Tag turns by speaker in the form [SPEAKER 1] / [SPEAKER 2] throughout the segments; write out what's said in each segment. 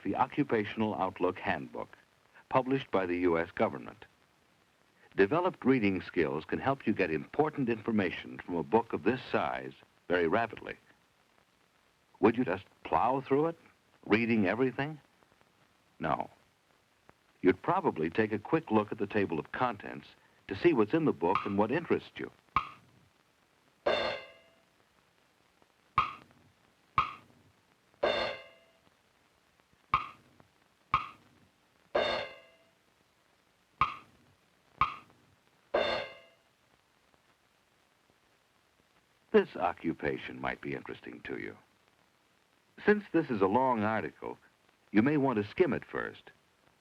[SPEAKER 1] the Occupational Outlook Handbook, published by the U.S. government. Developed reading skills can help you get important information from a book of this size very rapidly. Would you just plow through it, reading everything? No. You'd probably take a quick look at the table of contents to see what's in the book and what interests you. This occupation might be interesting to you. Since this is a long article, you may want to skim it first.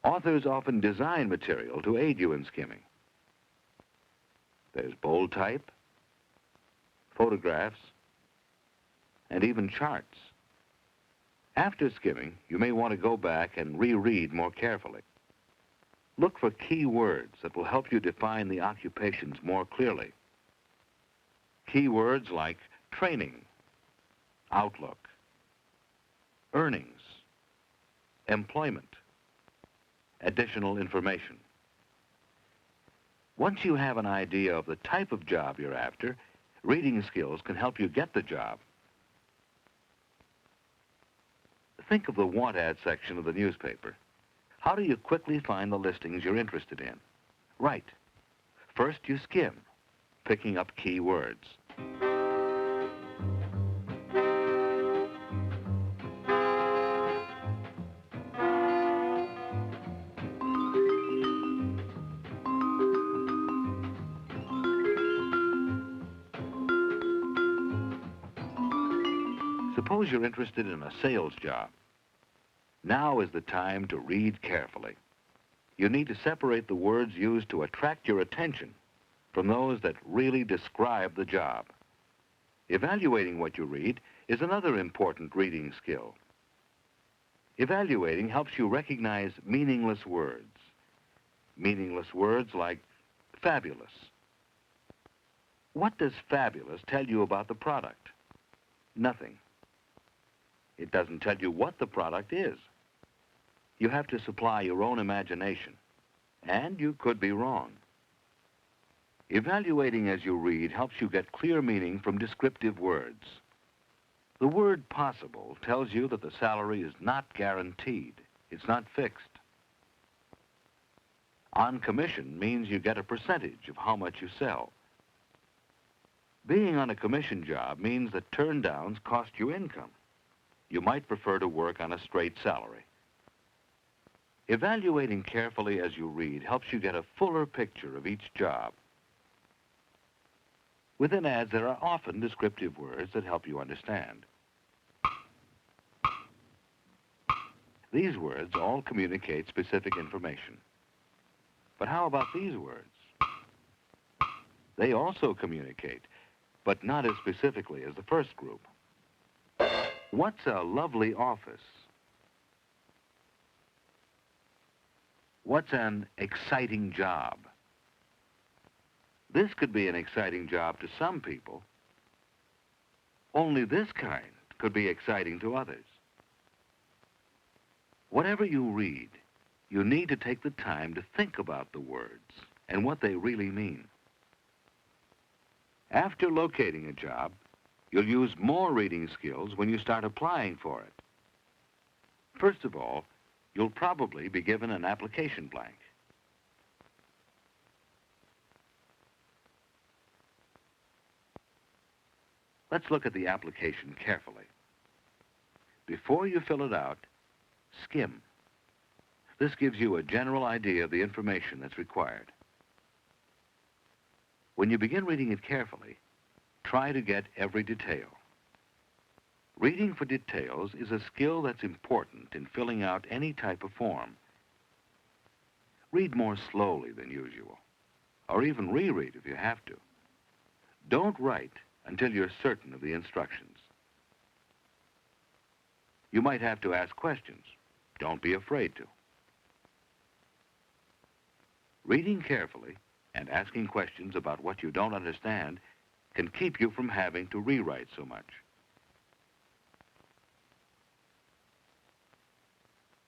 [SPEAKER 1] Authors often design material to aid you in skimming. There's bold type, photographs, and even charts. After skimming, you may want to go back and reread more carefully. Look for key words that will help you define the occupations more clearly. Key words like training, outlook, earnings, employment, additional information. Once you have an idea of the type of job you're after, reading skills can help you get the job. Think of the want ad section of the newspaper. How do you quickly find the listings you're interested in? Right. First you skim, picking up key words. Suppose you're interested in a sales job. Now is the time to read carefully. You need to separate the words used to attract your attention from those that really describe the job. Evaluating what you read is another important reading skill. Evaluating helps you recognize meaningless words. Meaningless words like fabulous. What does fabulous tell you about the product? Nothing. It doesn't tell you what the product is. You have to supply your own imagination, and you could be wrong. Evaluating as you read helps you get clear meaning from descriptive words. The word possible tells you that the salary is not guaranteed. It's not fixed. On commission means you get a percentage of how much you sell. Being on a commission job means that turndowns cost you income. You might prefer to work on a straight salary. Evaluating carefully as you read helps you get a fuller picture of each job. Within ads, there are often descriptive words that help you understand. These words all communicate specific information. But how about these words? They also communicate, but not as specifically as the first group. What's a lovely office? What's an exciting job? This could be an exciting job to some people. Only this kind could be exciting to others. Whatever you read, you need to take the time to think about the words and what they really mean. After locating a job, you'll use more reading skills when you start applying for it. First of all, you'll probably be given an application blank. Let's look at the application carefully. Before you fill it out, skim. This gives you a general idea of the information that's required. When you begin reading it carefully, try to get every detail. Reading for details is a skill that's important in filling out any type of form. Read more slowly than usual, or even reread if you have to. Don't write until you're certain of the instructions. You might have to ask questions. Don't be afraid to. Reading carefully and asking questions about what you don't understand can keep you from having to rewrite so much.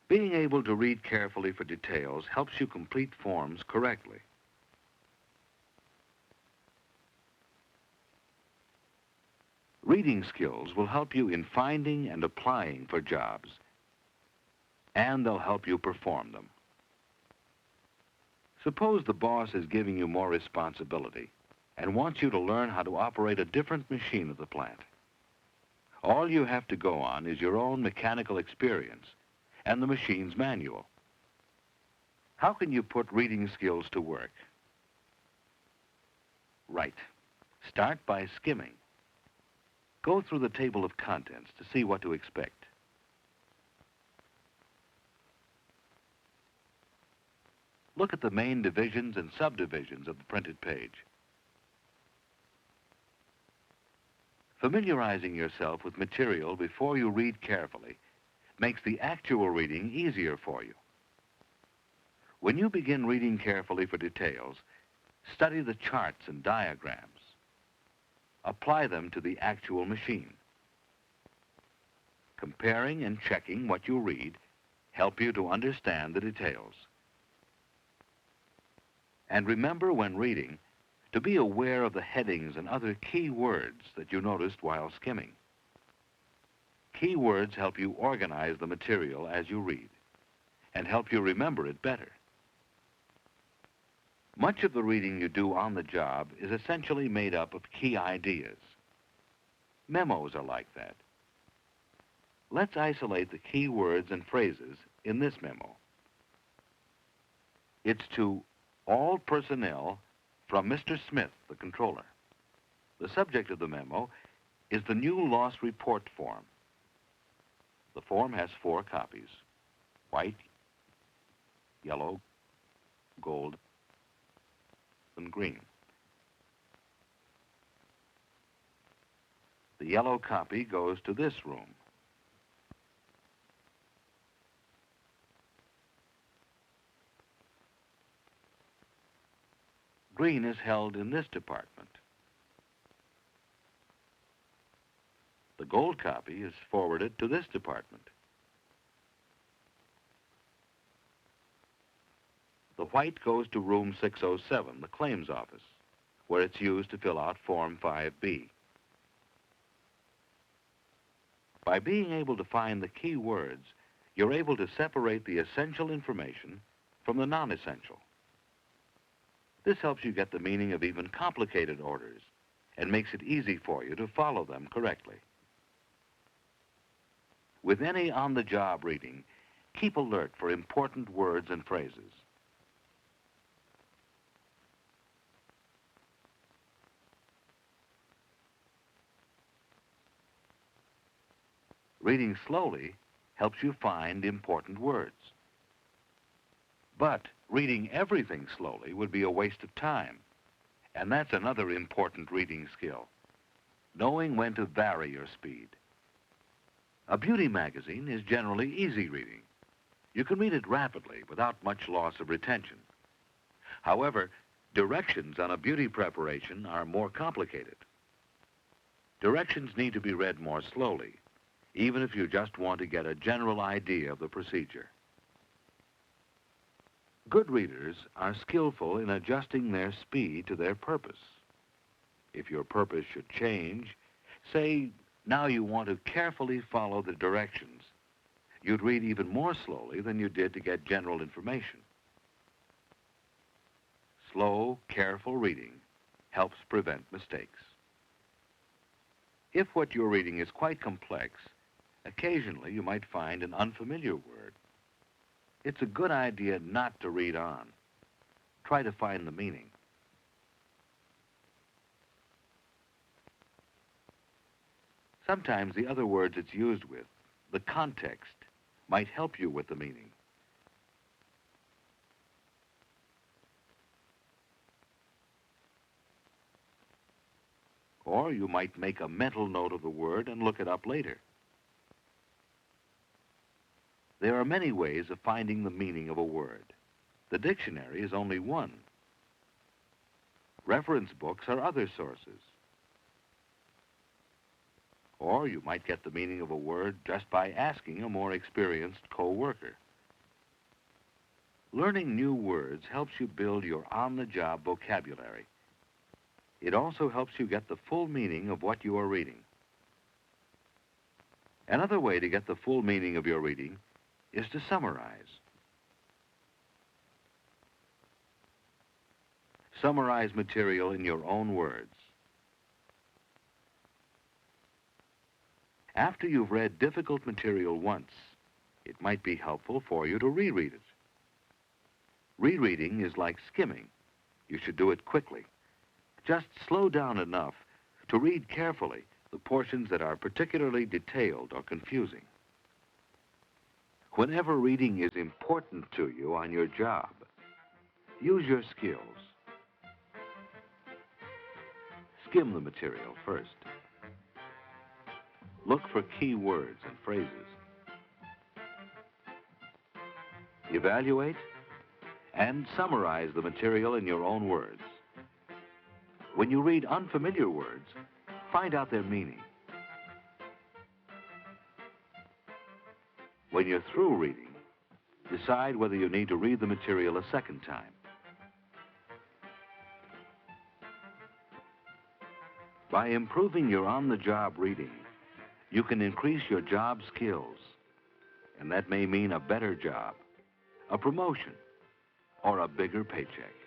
[SPEAKER 1] Being able to read carefully for details helps you complete forms correctly. Reading skills will help you in finding and applying for jobs, and they'll help you perform them. Suppose the boss is giving you more responsibility and wants you to learn how to operate a different machine at the plant. All you have to go on is your own mechanical experience and the machine's manual. How can you put reading skills to work? Right. Start by skimming. Go through the table of contents to see what to expect. Look at the main divisions and subdivisions of the printed page. Familiarizing yourself with material before you read carefully makes the actual reading easier for you. When you begin reading carefully for details, study the charts and diagrams. Apply them to the actual machine. Comparing and checking what you read help you to understand the details. And remember when reading to be aware of the headings and other key words that you noticed while skimming. Key words help you organize the material as you read and help you remember it better. Much of the reading you do on the job is essentially made up of key ideas. Memos are like that. Let's isolate the key words and phrases in this memo. It's to all personnel from Mr. Smith, the controller. The subject of the memo is the new loss report form. The form has 4 copies: white, yellow, gold, and green. The yellow copy goes to this room. Green is held in this department. The gold copy is forwarded to this department. The white goes to room 607, the claims office, where it's used to fill out Form 5B. By being able to find the key words, you're able to separate the essential information from the non-essential. This helps you get the meaning of even complicated orders and makes it easy for you to follow them correctly. With any on-the-job reading, keep alert for important words and phrases. Reading slowly helps you find important words. But reading everything slowly would be a waste of time. And that's another important reading skill, knowing when to vary your speed. A beauty magazine is generally easy reading. You can read it rapidly without much loss of retention. However, directions on a beauty preparation are more complicated. Directions need to be read more slowly, even if you just want to get a general idea of the procedure. Good readers are skillful in adjusting their speed to their purpose. If your purpose should change, say now you want to carefully follow the directions, you'd read even more slowly than you did to get general information. Slow, careful reading helps prevent mistakes. If what you're reading is quite complex, occasionally you might find an unfamiliar word. It's a good idea not to read on. Try to find the meaning. Sometimes the other words it's used with, the context, might help you with the meaning. Or you might make a mental note of the word and look it up later. There are many ways of finding the meaning of a word. The dictionary is only one. Reference books are other sources. Or you might get the meaning of a word just by asking a more experienced co-worker. Learning new words helps you build your on-the-job vocabulary. It also helps you get the full meaning of what you are reading. Another way to get the full meaning of your reading is to summarize. Summarize material in your own words. After you've read difficult material once, it might be helpful for you to reread it. Rereading is like skimming. You should do it quickly. Just slow down enough to read carefully the portions that are particularly detailed or confusing. Whenever reading is important to you on your job, use your skills. Skim the material first. Look for key words and phrases. Evaluate and summarize the material in your own words. When you read unfamiliar words, find out their meaning. When you're through reading, decide whether you need to read the material a second time. By improving your on-the-job reading, you can increase your job skills, and that may mean a better job, a promotion, or a bigger paycheck.